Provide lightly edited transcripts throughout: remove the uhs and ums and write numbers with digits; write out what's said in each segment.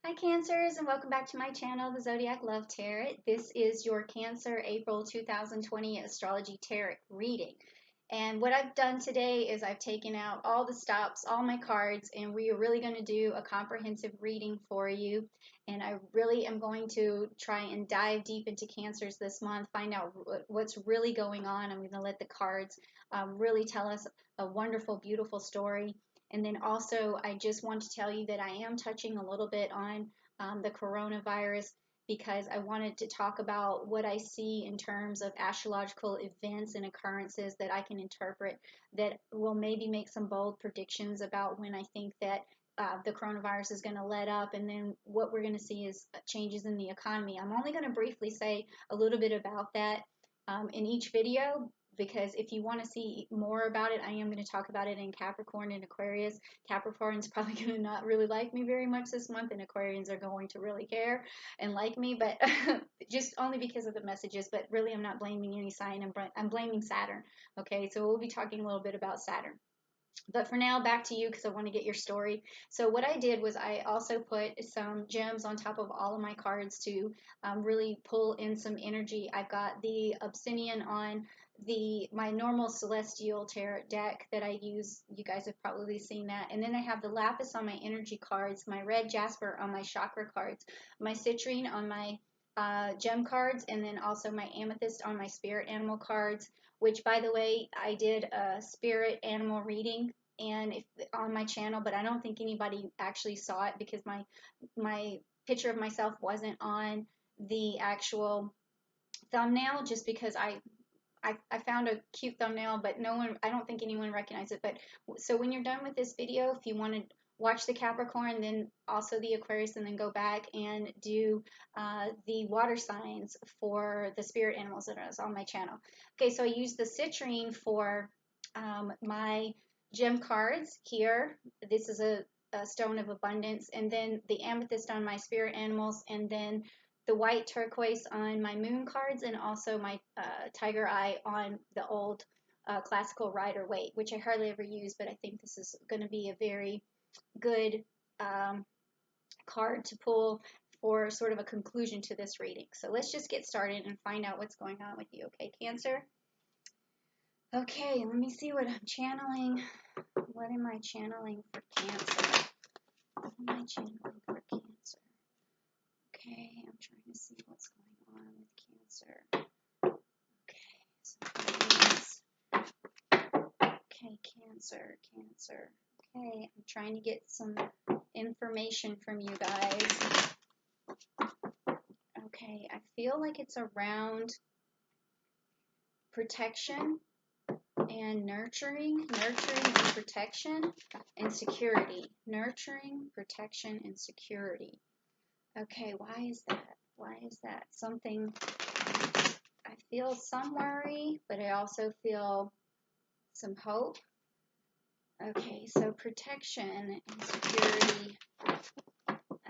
Hi Cancers, and welcome back to my channel, the Zodiac Love Tarot. This is your Cancer April 2020 Astrology Tarot reading. And what I've done today is I've taken out all the stops, all my cards, and we are really going to do a comprehensive reading for you. And I really am going to try and dive deep into Cancers this month, find out what's really going on. I'm going to let the cards really tell us a wonderful, beautiful story. And then also, I just want to tell you that I am touching a little bit on the coronavirus because I wanted to talk about what I see in terms of astrological events and occurrences that I can interpret that will maybe make some bold predictions about when I think that the coronavirus is going to let up, and then what we're going to see is changes in the economy. I'm only going to briefly say a little bit about that in each video, because if you want to see more about it, I am going to talk about it in Capricorn and Aquarius. Capricorn's probably going to not really like me very much this month, and Aquarians are going to really care and like me, but just only because of the messages. But really, I'm not blaming any sign. I'm blaming Saturn. Okay, so we'll be talking a little bit about Saturn. But for now, back to you because I want to get your story. So what I did was I also put some gems on top of all of my cards to really pull in some energy. I've got the obsidian on my normal celestial tarot deck that I use. You guys have probably seen that. And then I have the lapis on my energy cards, my red jasper on my chakra cards, my citrine on my gem cards, and then also my amethyst on my spirit animal cards, which, by the way, I did a spirit animal reading and on my channel, but I don't think anybody actually saw it because my picture of myself wasn't on the actual thumbnail, just because I found a cute thumbnail, but I don't think anyone recognized it. But so when you're done with this video, if you want to watch the Capricorn, then also the Aquarius, and then go back and do the water signs for the spirit animals that are on my channel. Okay, so I used the citrine for my gem cards here. This is a stone of abundance, and then the amethyst on my spirit animals, and then the white turquoise on my moon cards, and also my tiger eye on the old classical Rider-Waite, which I hardly ever use, but I think this is going to be a very good card to pull for sort of a conclusion to this reading. So let's just get started and find out what's going on with you, okay, Cancer? Okay, let me see what I'm channeling. What am I channeling for Cancer? What am I channeling for Cancer? Okay, I'm trying to see what's going on with Cancer. Okay, so okay, Cancer. Okay, I'm trying to get some information from you guys. Okay, I feel like it's around protection and nurturing and protection and security. Nurturing, protection, and security. Okay, why is that? Why is that? Something, I feel some worry, but I also feel some hope. Okay, so protection and security.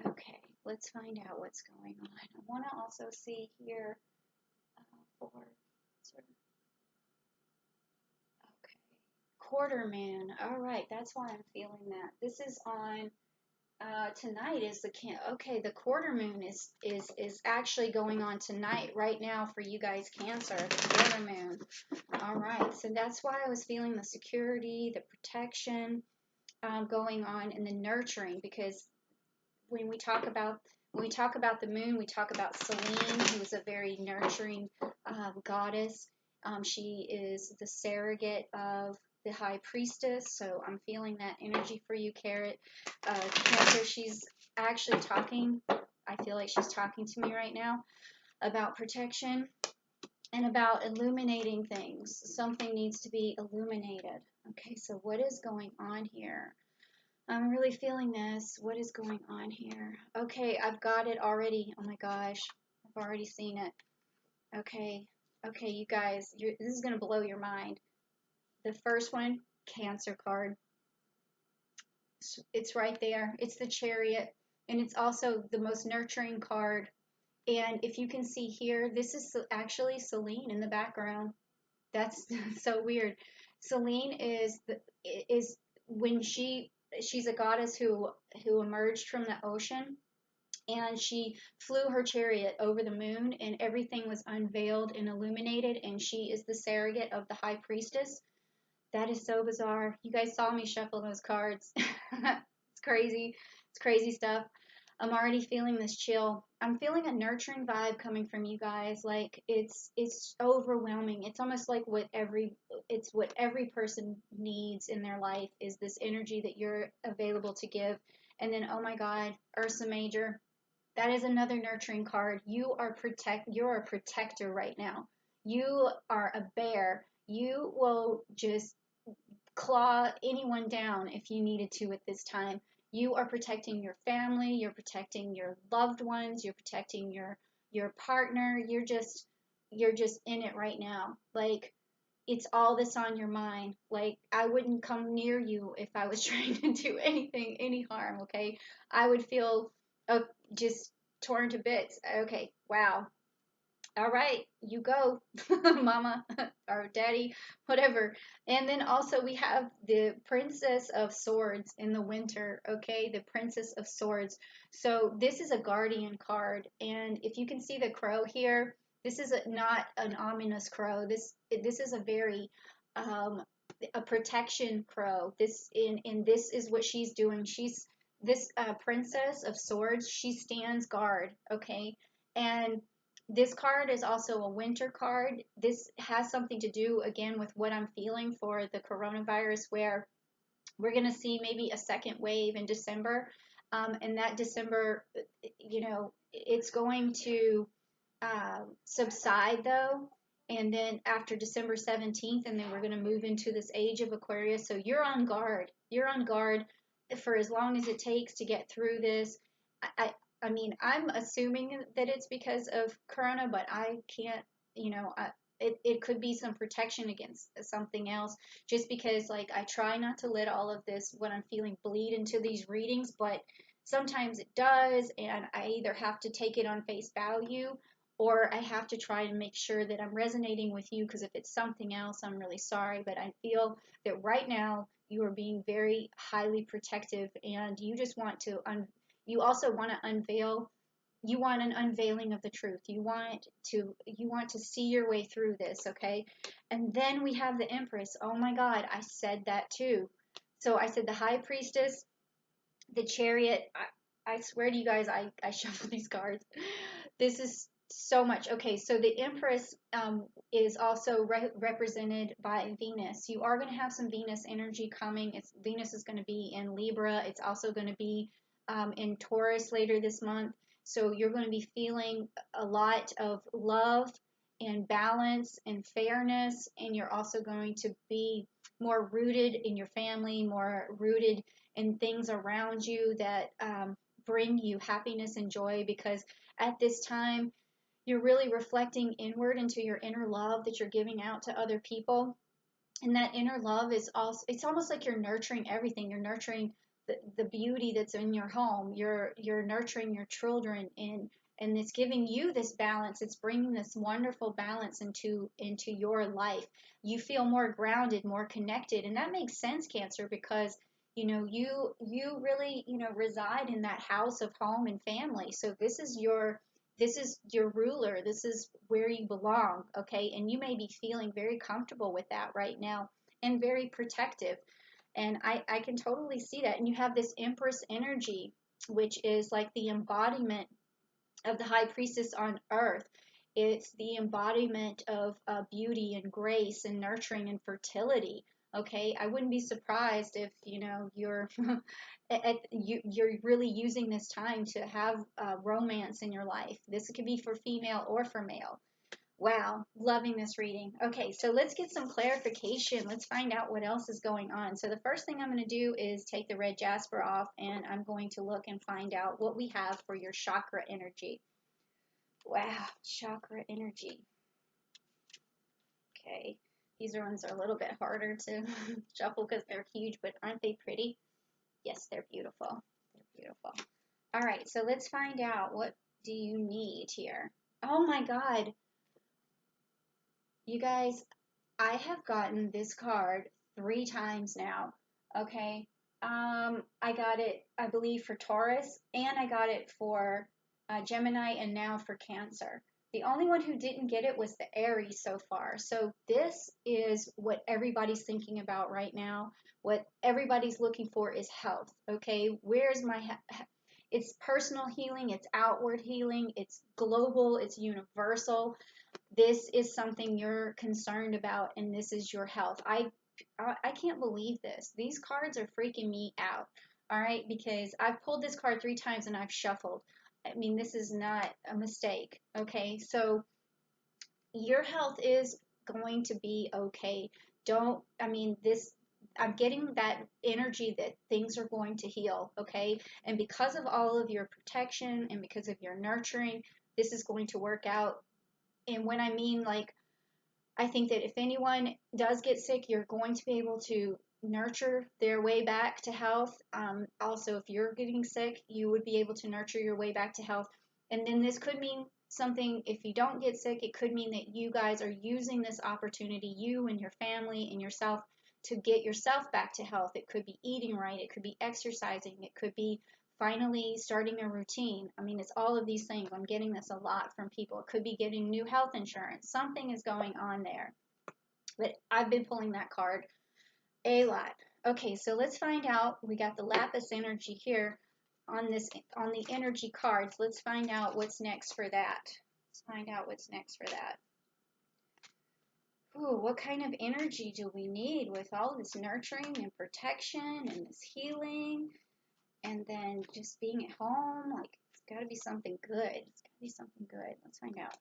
Okay, let's find out what's going on. I want to also see here for okay, quarterman. All right, that's why I'm feeling that. This is on tonight. Is the quarter moon is actually going on tonight, right now, for you guys, Cancer. The quarter moon. All right, so that's why I was feeling the security, the protection going on, and the nurturing, because when we talk about the moon, we talk about Selene, who is a very nurturing goddess. She is the surrogate of the high priestess, so I'm feeling that energy for you, Cancer. She's actually talking, I feel like she's talking to me right now about protection and about illuminating things. Something needs to be illuminated. Okay, so what is going on here? I'm really feeling this. What is going on here? Okay, I've got it already. Oh my gosh, I've already seen it. Okay, you guys, this is going to blow your mind. The first one, Cancer card. It's right there. It's the Chariot, and it's also the most nurturing card. And if you can see here, this is actually Selene in the background. That's so weird. Selene is when she's a goddess who emerged from the ocean, and she flew her chariot over the moon, and everything was unveiled and illuminated, and she is the surrogate of the high priestess. That is so bizarre. You guys saw me shuffle those cards. It's crazy. It's crazy stuff. I'm already feeling this chill. I'm feeling a nurturing vibe coming from you guys. Like it's overwhelming. It's almost like what every person needs in their life is this energy that you're available to give. And then oh my God, Ursa Major. That is another nurturing card. You're a protector right now. You are a bear. You will just claw anyone down if you needed to at this time. You are protecting your family, you're protecting your loved ones, you're protecting your partner. You're just in it right now. Like it's all this on your mind. Like I wouldn't come near you if I was trying to do anything, any harm, okay? I would feel uh, just torn to bits. Okay, wow. All right, you go, mama or daddy, whatever. And then also we have the Princess of Swords in the winter, okay? The Princess of Swords. So this is a guardian card, and if you can see the crow here, this is not an ominous crow. This is a very a protection crow. This is what she's doing. She's this Princess of Swords. She stands guard, okay? And this card is also a winter card. This has something to do, again, with what I'm feeling for the coronavirus, where we're going to see maybe a second wave in December. And that December, it's going to subside though. And then after December 17th, and then we're going to move into this age of Aquarius. So you're on guard. You're on guard for as long as it takes to get through this. I, I mean, I'm assuming that it's because of Corona, but I can't, it could be some protection against something else, just because, like, I try not to let all of this, what I'm feeling, bleed into these readings, but sometimes it does, and I either have to take it on face value or I have to try to make sure that I'm resonating with you, because if it's something else, I'm really sorry, but I feel that right now you are being very highly protective, and you just want to you also want to unveil, you want an unveiling of the truth. You want to see your way through this, okay? And then we have the Empress. Oh my God, I said that too. So I said the High Priestess, the Chariot. I swear to you guys, I shuffle these cards. This is so much. Okay, so the Empress is also represented by Venus. You are going to have some Venus energy coming. Venus is going to be in Libra. It's also going to be in Taurus later this month. So you're going to be feeling a lot of love and balance and fairness, and you're also going to be more rooted in your family, more rooted in things around you that bring you happiness and joy, because at this time you're really reflecting inward into your inner love that you're giving out to other people. And that inner love is also, it's almost like you're nurturing everything. You're nurturing the beauty that's in your home. You're nurturing your children, and it's giving you this balance. It's bringing this wonderful balance into your life. You feel more grounded, more connected, and that makes sense, Cancer, because you really reside in that house of home and family. So this is your ruler. This is where you belong, okay? And you may be feeling very comfortable with that right now and very protective. And I can totally see that. And you have this Empress energy, which is like the embodiment of the High Priestess on earth. It's the embodiment of beauty and grace and nurturing and fertility. Okay, I wouldn't be surprised if you're you're really using this time to have romance in your life. This could be for female or for male. Wow, loving this reading. Okay, so let's get some clarification. Let's find out what else is going on. So the first thing I'm going to do is take the red jasper off, and I'm going to look and find out what we have for your chakra energy. Wow, chakra energy. Okay, these ones are a little bit harder to shuffle because they're huge, but aren't they pretty? Yes, they're beautiful. They're beautiful. All right, so let's find out, what do you need here? Oh my God. You guys, I have gotten this card 3 times now. Okay. I got it, I believe, for Taurus, and I got it for Gemini, and now for Cancer. The only one who didn't get it was the Aries so far. So this is what everybody's thinking about right now. What everybody's looking for is health. Okay, where's my it's personal healing, it's outward healing, it's global, it's universal. This is something you're concerned about, and this is your health. I can't believe this. These cards are freaking me out. All right, because I've pulled this card 3 times and I've shuffled. I mean, this is not a mistake. Okay, so your health is going to be okay. Don't, I mean, this, I'm getting that energy that things are going to heal, okay? And because of all of your protection and because of your nurturing, this is going to work out. And when I mean, like, I think that if anyone does get sick, you're going to be able to nurture their way back to health. Also, if you're getting sick, you would be able to nurture your way back to health. And then this could mean something, if you don't get sick, it could mean that you guys are using this opportunity, you and your family and yourself, to get yourself back to health. It could be eating right, it could be exercising, it could be finally starting a routine. I mean, it's all of these things. I'm getting this a lot from people. It could be getting new health insurance. Something is going on there. But I've been pulling that card a lot. Okay, so let's find out. We got the lapis energy here on the energy cards. Let's find out what's next for that. Let's find out what's next for that. Ooh, what kind of energy do we need with all this nurturing and protection and this healing? And then just being at home, like, it's got to be something good. It's got to be something good. Let's find out.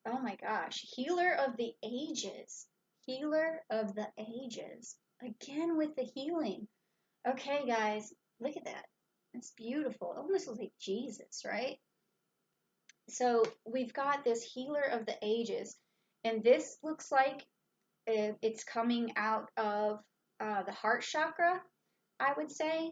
Oh my gosh. Healer of the ages. Healer of the ages. Again with the healing. Okay, guys, look at that. It's beautiful. It almost looks like Jesus, right? So we've got this healer of the ages. And this looks like it's coming out of the heart chakra, I would say.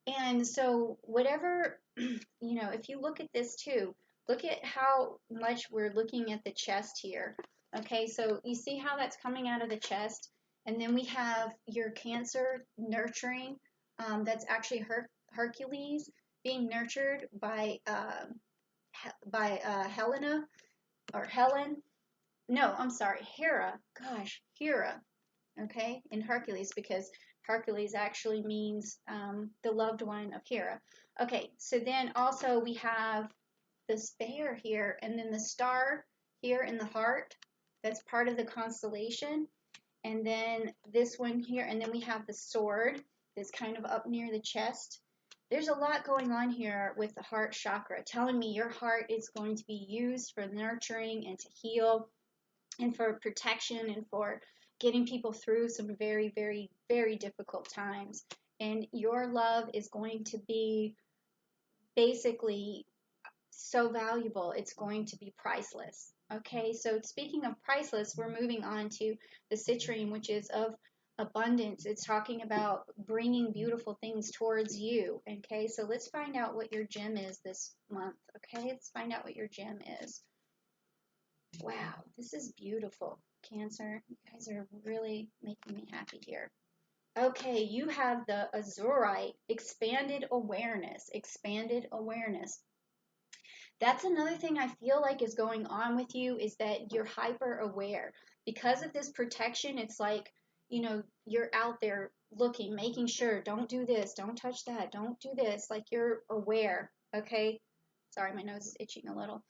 And so whatever, if you look at this too, look at how much we're looking at the chest here. Okay, so you see how that's coming out of the chest? And then we have your Cancer nurturing. That's actually Hercules being nurtured by Helena, or Helen. No, I'm sorry, Hera. Gosh, Hera. Okay, in Hercules, because Hercules actually means the loved one of Hera. Okay, so then also we have this bear here, and then the star here in the heart. That's part of the constellation. And then this one here, and then we have the sword that's kind of up near the chest. There's a lot going on here with the heart chakra, telling me your heart is going to be used for nurturing and to heal and for protection and for getting people through some very, very, very difficult times. And your love is going to be basically so valuable, it's going to be priceless. Okay, so speaking of priceless, we're moving on to the Citrine, which is of abundance. It's talking about bringing beautiful things towards you. Okay, so let's find out what your gem is this month. Okay, let's find out what your gem is. Wow, this is beautiful, Cancer. You guys are really making me happy here. Okay, you have the Azurite, expanded awareness, expanded awareness. That's another thing I feel like is going on with you, is that you're hyper aware. Because of this protection, it's like, you're out there looking, making sure, don't do this, don't touch that, don't do this. Like, you're aware, okay? Sorry, my nose is itching a little.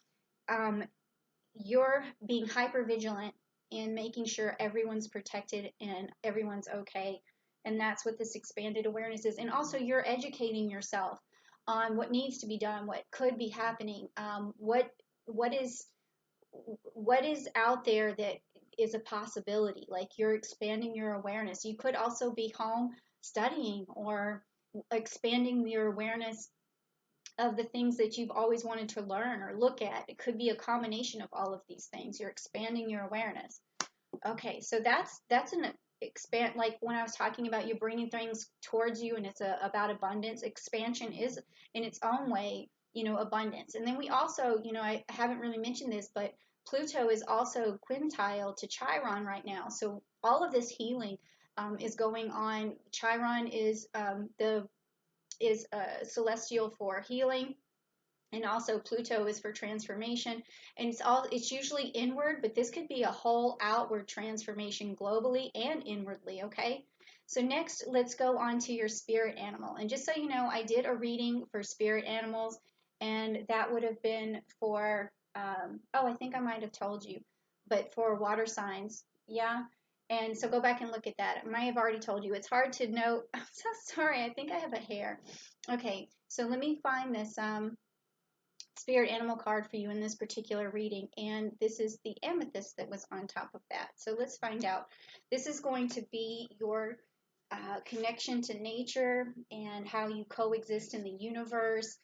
You're being hyper vigilant and making sure everyone's protected and everyone's okay. And that's what this expanded awareness is. And also, you're educating yourself on what needs to be done, what could be happening, what is out there that is a possibility. Like, you're expanding your awareness. You could also be home studying or expanding your awareness of the things that you've always wanted to learn or look at. It could be a combination of all of these things. You're expanding your awareness. Okay, so that's an expand, like when I was talking about you bringing things towards you, and it's about abundance. Expansion is in its own way, abundance. And then we also, I haven't really mentioned this, but Pluto is also quintile to Chiron right now. So all of this healing is going on. Chiron is celestial for healing, And also Pluto is for transformation, and it's usually inward, but this could be a whole outward transformation globally and inwardly, okay? So next, let's go on to your spirit animal. And just so you know, I did a reading for spirit animals, and that would have been for oh, I think I might have told you, but for water signs, yeah. And so go back and look at that. I might have already told you. It's hard to know. I'm so sorry. I think I have a hair. Okay, so let me find this spirit animal card for you in this particular reading, and this is the amethyst that was on top of that. So let's find out. This is going to be your connection to nature and how you coexist in the universe,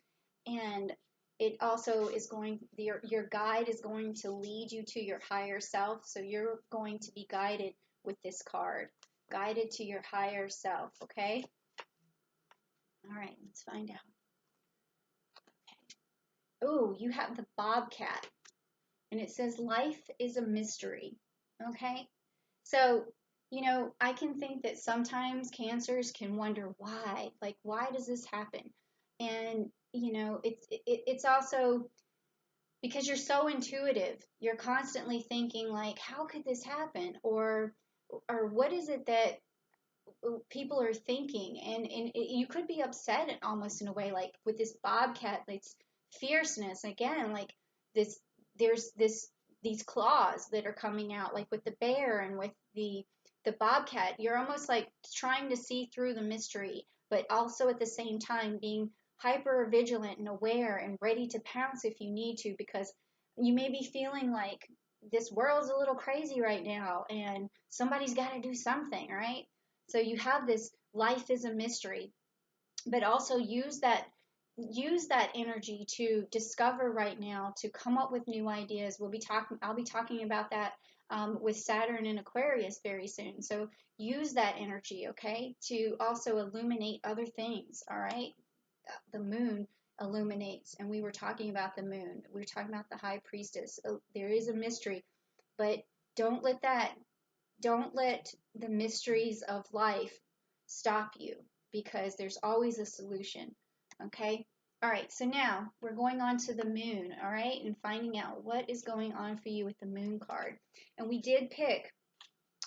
and it also is going, your guide is going to lead you to your higher self. So you're going to be guided with this card, guided to your higher self. Okay, all right, let's find out. Oh, you have the bobcat, and it says life is a mystery. Okay, so you know, I can think that sometimes cancers can wonder why, like why does this happen? And you know, it's also because you're so intuitive, you're constantly thinking like how could this happen, or what is it that people are thinking, and you could be upset almost in a way, like with this bobcat, it's fierceness again, like this, there's these claws that are coming out, like with the bear and with the bobcat. You're almost like trying to see through the mystery, but also at the same time being hyper vigilant and aware and ready to pounce if you need to, because you may be feeling like this world's a little crazy right now and somebody's got to do something, right? So you have this life is a mystery, but also use that energy to discover right now, to come up with new ideas. I'll be talking about that with Saturn and Aquarius very soon. So use that energy, okay, to also illuminate other things. All right, the moon illuminates, and we were talking about the moon. We were talking about the high priestess. There is a mystery, but don't let that don't let the mysteries of life stop you, because there's always a solution. Okay? All right, so now we're going on to the moon, all right, and finding out what is going on for you with the moon card. And we did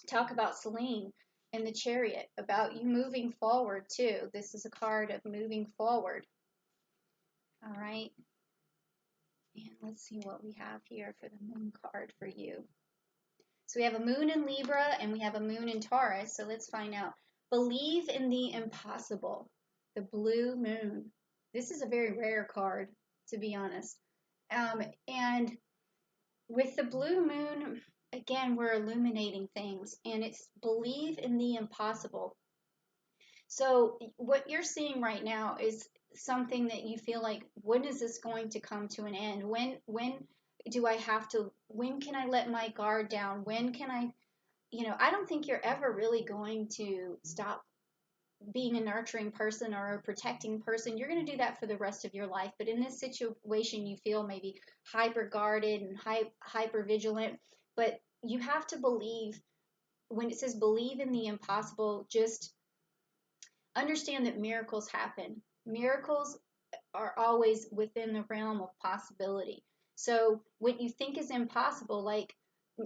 talk about Selene and the chariot, about you moving forward too. This is a card of moving forward. All right, and let's see what we have here for the moon card for you. So we have a moon in Libra and we have a moon in Taurus. So let's find out. Believe in the impossible. The blue moon. This is a very rare card, to be honest. And with the blue moon, again, we're illuminating things, and it's believe in the impossible. So what you're seeing right now is something that you feel like, when is this going to come to an end? When can I let my guard down? When can I, I don't think you're ever really going to stop being a nurturing person or a protecting person. You're going to do that for the rest of your life. But in this situation, you feel maybe hyper guarded and hyper vigilant. But you have to believe, when it says believe in the impossible, just understand that miracles happen. Miracles are always within the realm of possibility. So what you think is impossible, like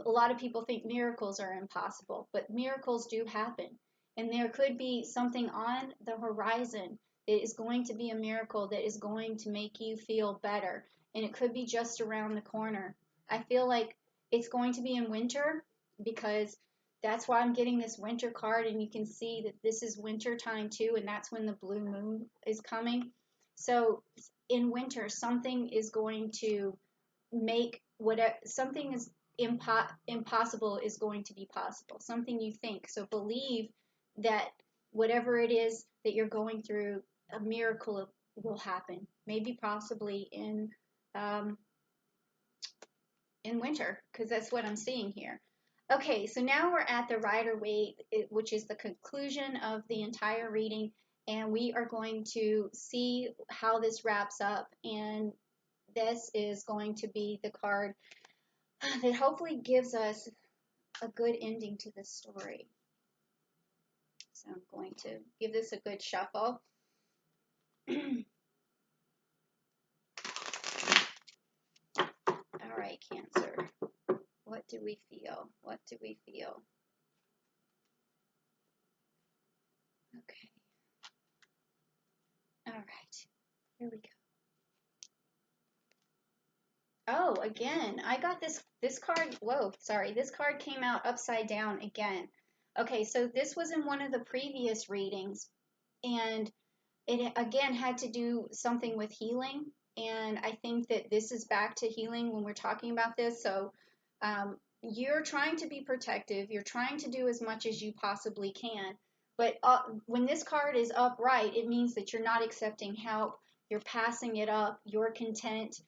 a lot of people think miracles are impossible, but miracles do happen. And there could be something on the horizon that is going to be a miracle that is going to make you feel better. And it could be just around the corner. I feel like it's going to be in winter, because that's why I'm getting this winter card, and you can see that this is winter time too, and that's when the blue moon is coming. So in winter, something is going to make something is impossible is going to be possible. Something you think. So believe that whatever it is that you're going through, a miracle will happen. Maybe possibly in winter, because that's what I'm seeing here. Okay, so now we're at the Rider-Waite, which is the conclusion of the entire reading, and we are going to see how this wraps up, and this is going to be the card that hopefully gives us a good ending to this story. So I'm going to give this a good shuffle. do we feel? What do we feel? Okay. All right. Here we go. Oh, again, I got this card. Whoa, sorry. This card came out upside down again. Okay, so this was in one of the previous readings, and it again had to do something with healing. And I think that this is back to healing when we're talking about this. So you're trying to be protective. You're trying to do as much as you possibly can. But when this card is upright, it means that you're not accepting help. You're passing it up. You're content,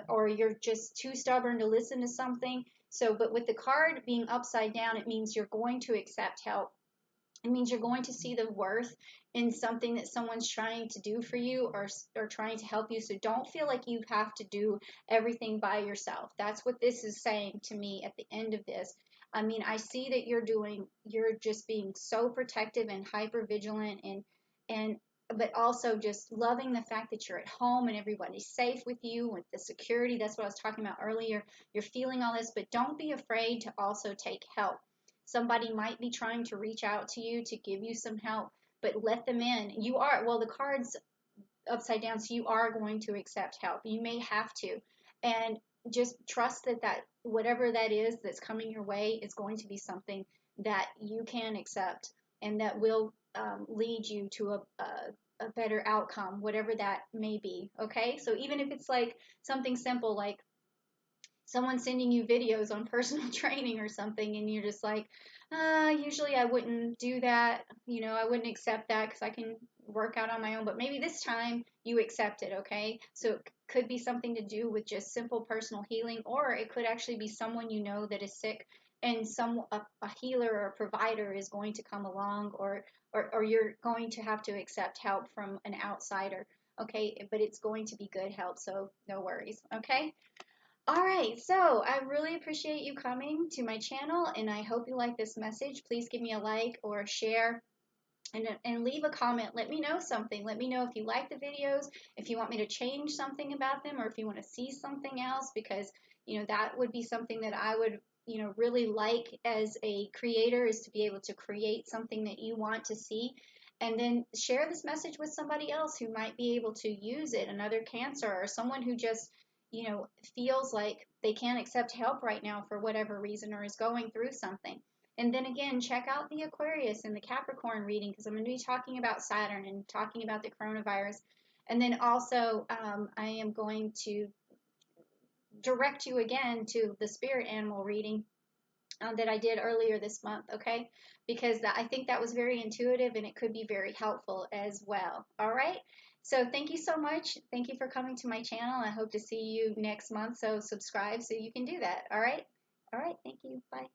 or you're just too stubborn to listen to something. So, but with the card being upside down, it means you're going to accept help. It means you're going to see the worth in something that someone's trying to do for you, or trying to help you. So don't feel like you have to do everything by yourself. That's what this is saying to me at the end of this. I mean, I see that you're just being so protective and hyper vigilant, and but also just loving the fact that you're at home and everybody's safe with you, with the security. That's what I was talking about earlier. You're feeling all this, but don't be afraid to also take help. Somebody might be trying to reach out to you to give you some help, but let them in. You are, well, the card's upside down, so you are going to accept help. You may have to. And just trust that whatever that is that's coming your way is going to be something that you can accept, and that will lead you to a better outcome, whatever that may be. Okay? So even if it's like something simple like someone sending you videos on personal training or something, and you're just like, usually I wouldn't do that, I wouldn't accept that because I can work out on my own, but maybe this time you accept it. Okay, so it could be something to do with just simple personal healing, or it could actually be someone that is sick, and a healer or a provider is going to come along, or you're going to have to accept help from an outsider. Okay, but it's going to be good help, so no worries. Okay. All right, so I really appreciate you coming to my channel, and I hope you like this message. Please give me a like or a share, and leave a comment. Let me know something. Let me know if you like the videos, if you want me to change something about them, or if you want to see something else, because that would be something that I would really like as a creator, is to be able to create something that you want to see, and then share this message with somebody else who might be able to use it, another Cancer, or someone who just feels like they can't accept help right now for whatever reason, or is going through something. And then again, check out the Aquarius and the Capricorn reading, because I'm going to be talking about Saturn and talking about the coronavirus. And then also, I am going to direct you again to the spirit animal reading that I did earlier this month, okay? Because I think that was very intuitive, and it could be very helpful as well. All right? So thank you so much. Thank you for coming to my channel. I hope to see you next month, so subscribe so you can do that. All right? All right. Thank you. Bye.